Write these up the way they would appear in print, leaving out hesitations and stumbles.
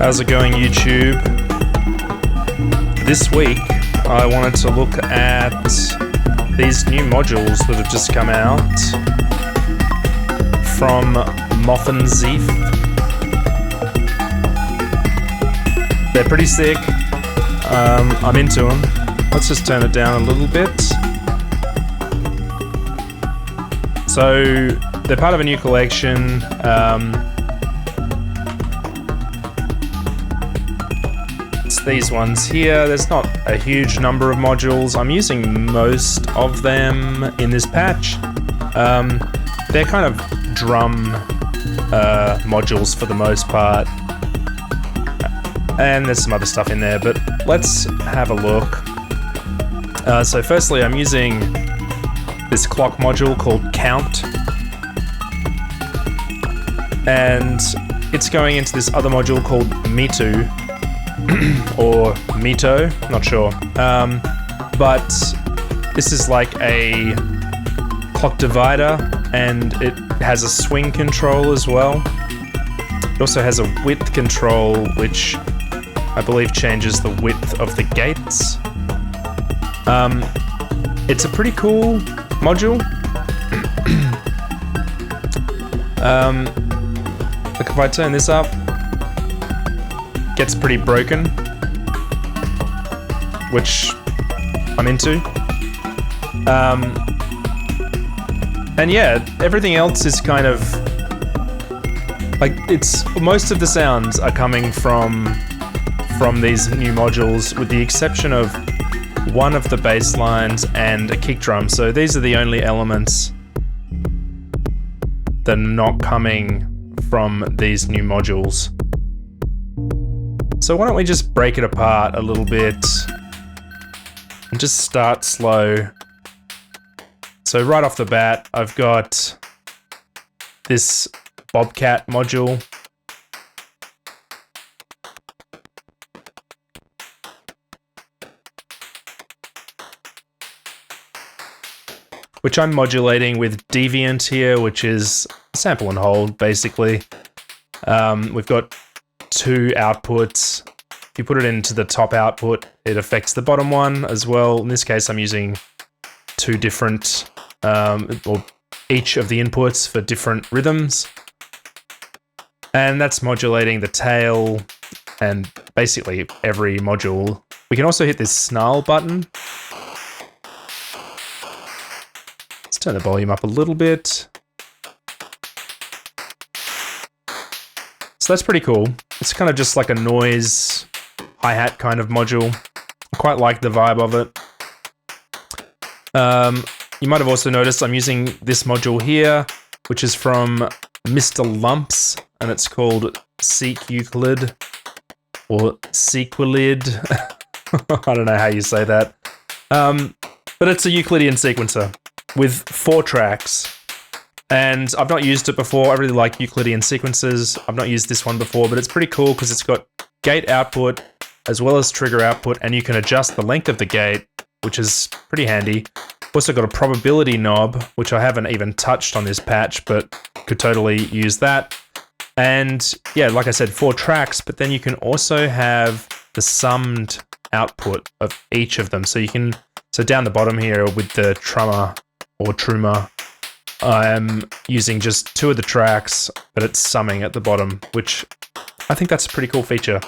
How's it going, YouTube? This week, I wanted to look at these new modules that have just come out from Moffenzeef. They're pretty sick. I'm into them. Let's just turn it down a little bit. So, they're part of a new collection. It's these ones here. There's not a huge number of modules. I'm using most of them in this patch. They're kind of drum modules for the most part. And there's some other stuff in there, but let's have a look. So firstly, I'm using this clock module called Count. And it's going into this other module called Mitu, or Mito, not sure. But this is like a clock divider, and it has a swing control as well. It also has a width control, which I believe changes the width of the gates. It's a pretty cool module. Look, if I turn this up, gets pretty broken, which I'm into. And yeah, everything else is kind of like, most of the sounds are coming from these new modules, with the exception of one of the bass lines and a kick drum. So these are the only elements that are not coming from these new modules. So why don't we just break it apart a little bit and just start slow. So right off the bat, I've got this Bobcat module. Which I'm modulating with Deviant here, which is sample and hold, basically. We've got two outputs. If you put it into the top output, it affects the bottom one as well. In this case, I'm using two different, or each of the inputs for different rhythms. And that's modulating the tail and basically every module. We can also hit this snarl button. Let's turn the volume up a little bit. So that's pretty cool. It's kind of just like a noise hi-hat kind of module. I quite like the vibe of it. You might have also noticed I'm using this module here, which is from Mr. Lumps, and it's called Seek Euclid, or Sequelid. I don't know how you say that. But it's a Euclidean sequencer with 4 tracks. And I've not used it before. I really like Euclidean sequences. I've not used this one before, but it's pretty cool because it's got gate output as well as trigger output, and you can adjust the length of the gate, which is pretty handy. Also got a probability knob, which I haven't even touched on this patch, but could totally use that. And yeah, like I said, 4 tracks, but then you can also have the summed output of each of them. So you can, so down the bottom here with the trummer or truma, I'm using just 2 of the tracks, but it's summing at the bottom, which I think that's a pretty cool feature.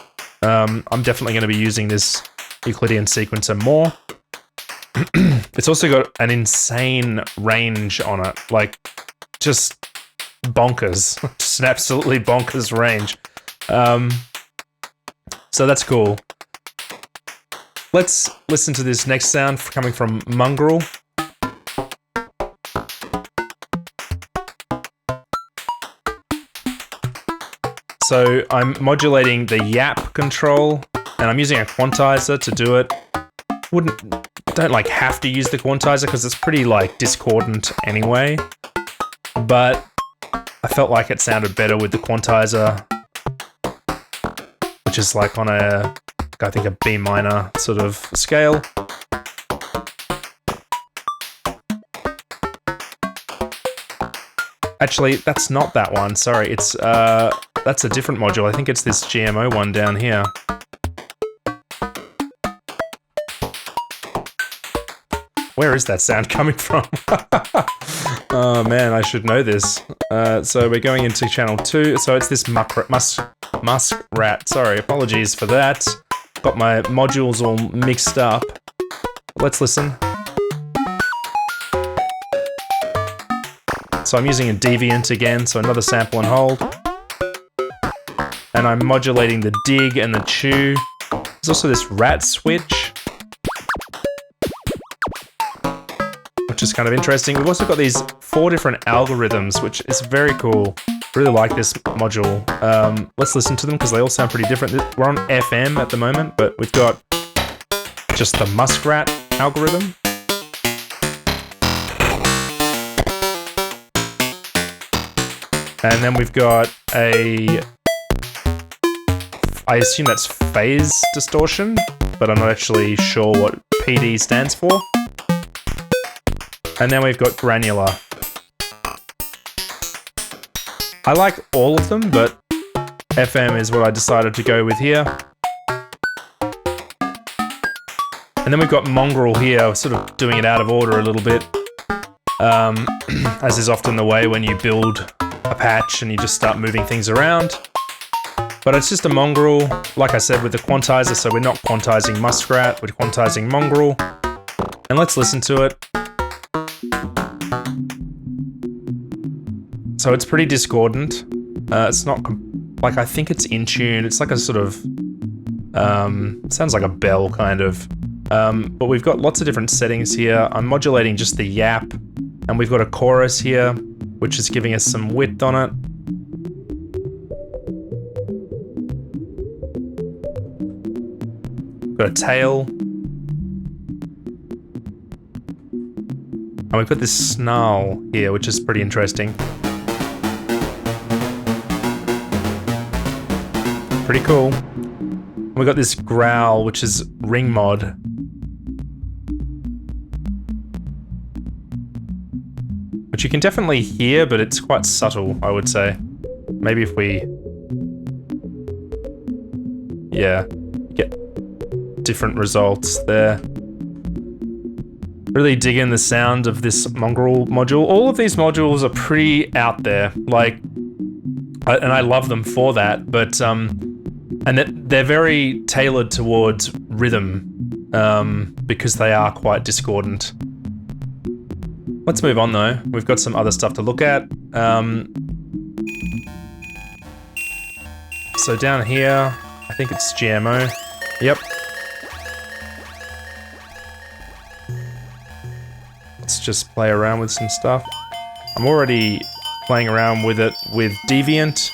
I'm definitely going to be using this Euclidean sequencer more. It's also got an insane range on it, like just bonkers, just an absolutely bonkers range. So that's cool. Let's listen to this next sound coming from Mongrel. So I'm modulating the yap control, and I'm using a quantizer to do it. Don't like have to use the quantizer because it's pretty like discordant anyway, but I felt like it sounded better with the quantizer, which is like on a, I think, a B minor sort of scale. Actually, that's not that one. Sorry, it's that's a different module. I think it's this GMO one down here. Where is that sound coming from? Oh man, I should know this. So we're going into channel 2. So it's this muskrat. Sorry, apologies for that. Got my modules all mixed up. Let's listen. So I'm using a deviant again, so another sample and hold. And I'm modulating the dig and the chew. There's also this rat switch, which is kind of interesting. We've also got these 4 different algorithms, which is very cool. Really like this module. Let's listen to them because they all sound pretty different. We're on FM at the moment, but we've got just the muskrat algorithm. And then we've got a, I assume that's phase distortion, but I'm not actually sure what PD stands for. And then we've got granular. I like all of them, but FM is what I decided to go with here. And then we've got mongrel here, sort of doing it out of order a little bit. As is often the way when you build a patch and you just start moving things around. But it's just a mongrel, like I said, with the quantizer, so we're not quantizing muskrat, we're quantizing mongrel. And let's listen to it. So it's pretty discordant. It's not, like, I think it's in tune. It's like a sort of, sounds like a bell kind of. But we've got lots of different settings here. I'm modulating just the yap, and we've got a chorus here, which is giving us some width on it. Got a tail. And we've got this snarl here, which is pretty interesting. Pretty cool. We've got this growl, which is ring mod. Which you can definitely hear, but it's quite subtle, I would say. Maybe if we... yeah, get different results there. Really dig in the sound of this mongrel module. All of these modules are pretty out there, like, and I love them for that, but, and they're very tailored towards rhythm, because they are quite discordant. Let's move on though. We've got some other stuff to look at. So down here, I think it's GMO. Yep. Let's just play around with some stuff. I'm already playing around with it with Deviant.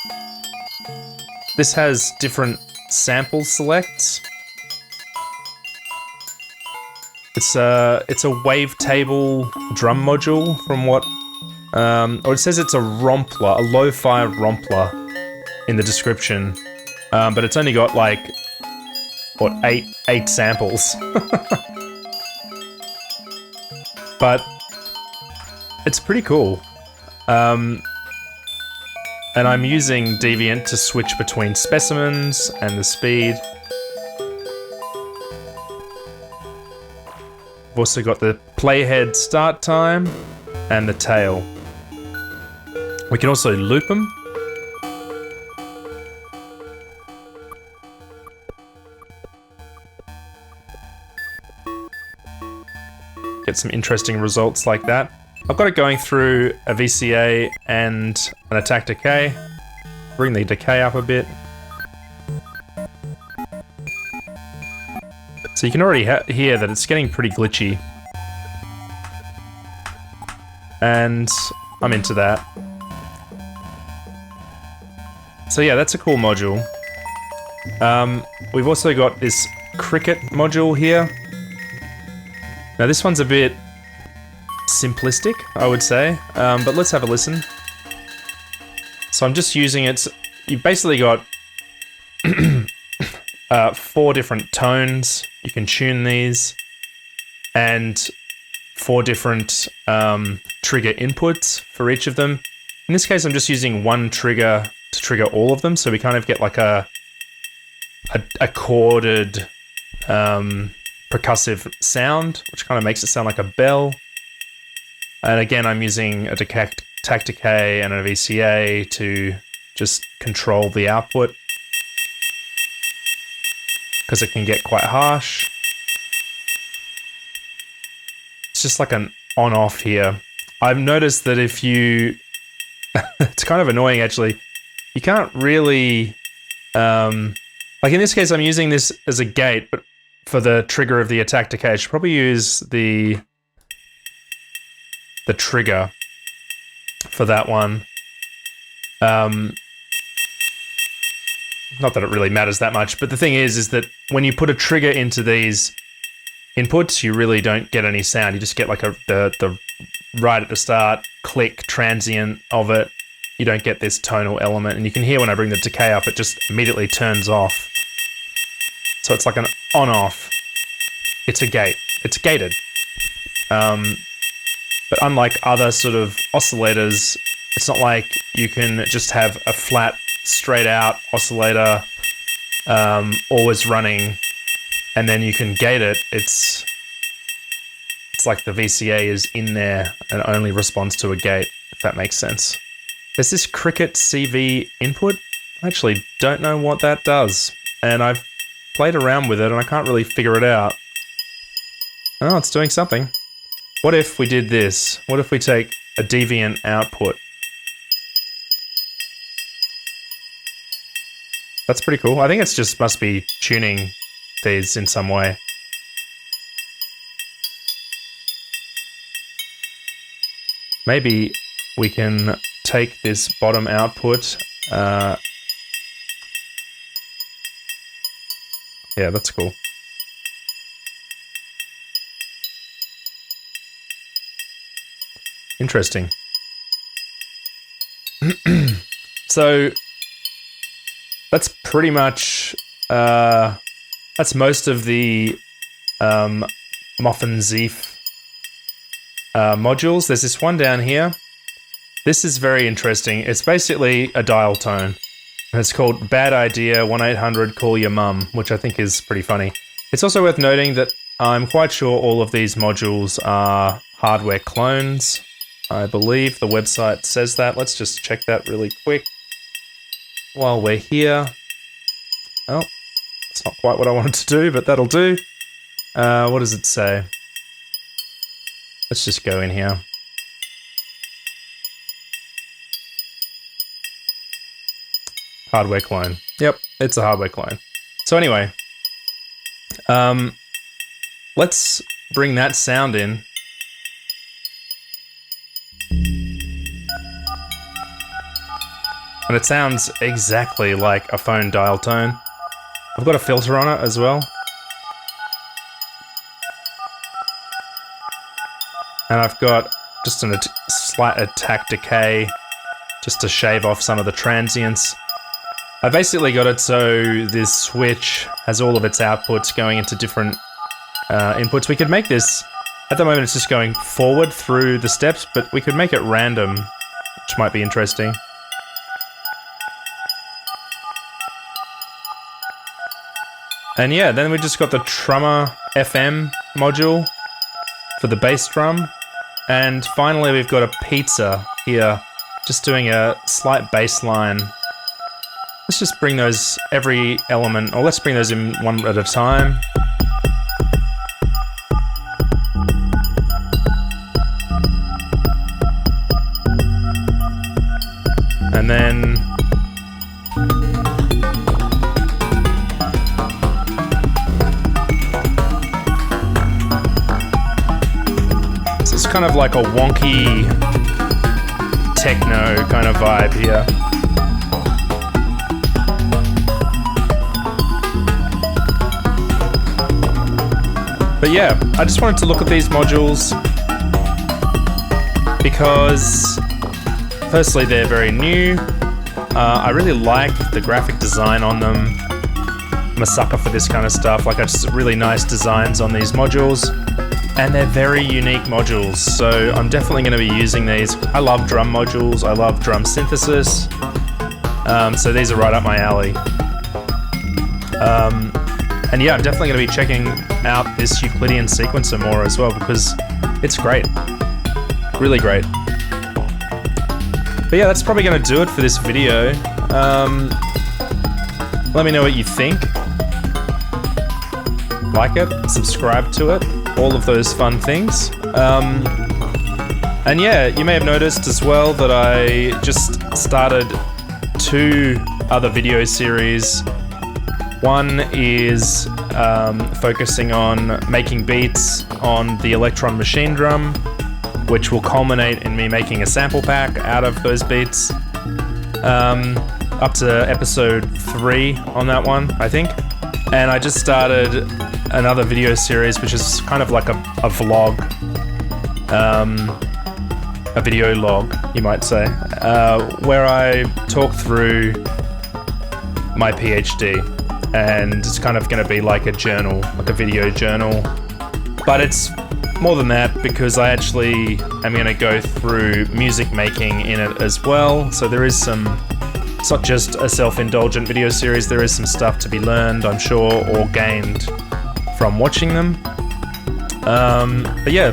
This has different sample selects. It's a wavetable drum module from what, or it says it's a rompler, a lo-fi rompler in the description, but it's only got like, what, eight samples. But it's pretty cool. And I'm using Deviant to switch between specimens and the speed. I've also got the playhead start time and the tail. We can also loop them. Get some interesting results like that. I've got it going through a VCA and an attack decay. Bring the decay up a bit. So you can already hear that it's getting pretty glitchy. And I'm into that. So yeah, that's a cool module. We've also got this cricket module here. Now this one's a bit simplistic, I would say, but let's have a listen. So I'm just using it. You've basically got 4 different tones. You can tune these, and 4 different trigger inputs for each of them. In this case, I'm just using one trigger to trigger all of them. So we kind of get like a chorded percussive sound, which kind of makes it sound like a bell. And again, I'm using a tact decay and a VCA to just control the output, because it can get quite harsh. It's just like an on-off here. I've noticed that if you... it's kind of annoying, actually. You can't really... like in this case, I'm using this as a gate, but for the trigger of the attack decay, I should probably use the trigger for that one. Not that it really matters that much, but the thing is that when you put a trigger into these inputs, you really don't get any sound. You just get like the right at the start click transient of it. You don't get this tonal element, and you can hear when I bring the decay up, it just immediately turns off. So it's like an on-off. It's a gate. It's gated. But unlike other sort of oscillators, it's not like you can just have a flat, straight-out oscillator always running, and then you can gate it. It's like the VCA is in there and only responds to a gate, if that makes sense. There's this Cricket CV input. I actually don't know what that does, and I've played around with it and I can't really figure it out. Oh, it's doing something. What if we did this? What if we take a deviant output? That's pretty cool. I think it's just must be tuning these in some way. Maybe we can take this bottom output. Yeah, that's cool. Interesting. So that's pretty much that's most of the Moffenzeef modules. There's this one down here. This is very interesting. It's basically a dial tone. And it's called Bad Idea 1-800 Call Your Mum, which I think is pretty funny. It's also worth noting that I'm quite sure all of these modules are hardware clones. I believe the website says that. Let's just check that really quick while we're here. Oh, it's not quite what I wanted to do, but that'll do. What does it say? Let's just go in here. Hardware clone. Yep, it's a hardware clone. So anyway, let's bring that sound in. And it sounds exactly like a phone dial tone. I've got a filter on it as well. And I've got just a slight attack decay just to shave off some of the transients. I basically got it so this switch has all of its outputs going into different inputs. We could make this, at the moment it's just going forward through the steps, but we could make it random, which might be interesting. And yeah, then we just got the Trummer FM module for the bass drum. And finally we've got a pizza here, just doing a slight bass line. Let's just bring those every element, or let's bring those in one at a time. And then so it's kind of like a wonky techno kind of vibe here. But yeah, I just wanted to look at these modules because firstly, they're very new. I really like the graphic design on them. I'm a sucker for this kind of stuff. Like, it's really nice designs on these modules. And they're very unique modules, so I'm definitely going to be using these. I love drum modules. I love drum synthesis. So these are right up my alley. And yeah, I'm definitely going to be checking out this Euclidean sequencer more as well, because it's great. Really great. But yeah, that's probably going to do it for this video. Let me know what you think. Like it, subscribe to it, all of those fun things. And yeah, you may have noticed as well that I just started 2 other video series. One is focusing on making beats on the Electron machine drum, which will culminate in me making a sample pack out of those beats. Up to episode 3 on that one, I think. And I just started another video series, which is kind of like a vlog, a video log, you might say, where I talk through my PhD, and it's kind of going to be like a journal, like a video journal, but it's more than that because I actually am going to go through music making in it as well. So there is some, it's not just a self-indulgent video series, there is some stuff to be learned, I'm sure, or gained from watching them. But yeah,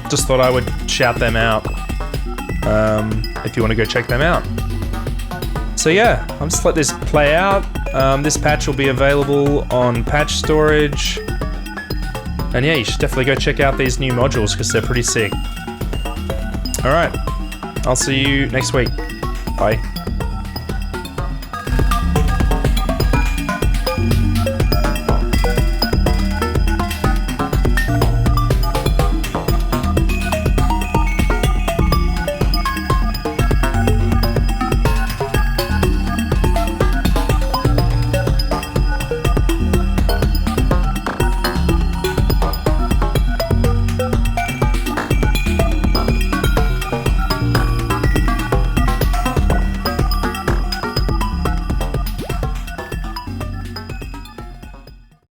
just thought I would shout them out if you want to go check them out. So yeah, I'll just let this play out. This patch will be available on patch storage. And yeah, you should definitely go check out these new modules because they're pretty sick. Alright, I'll see you next week. Bye.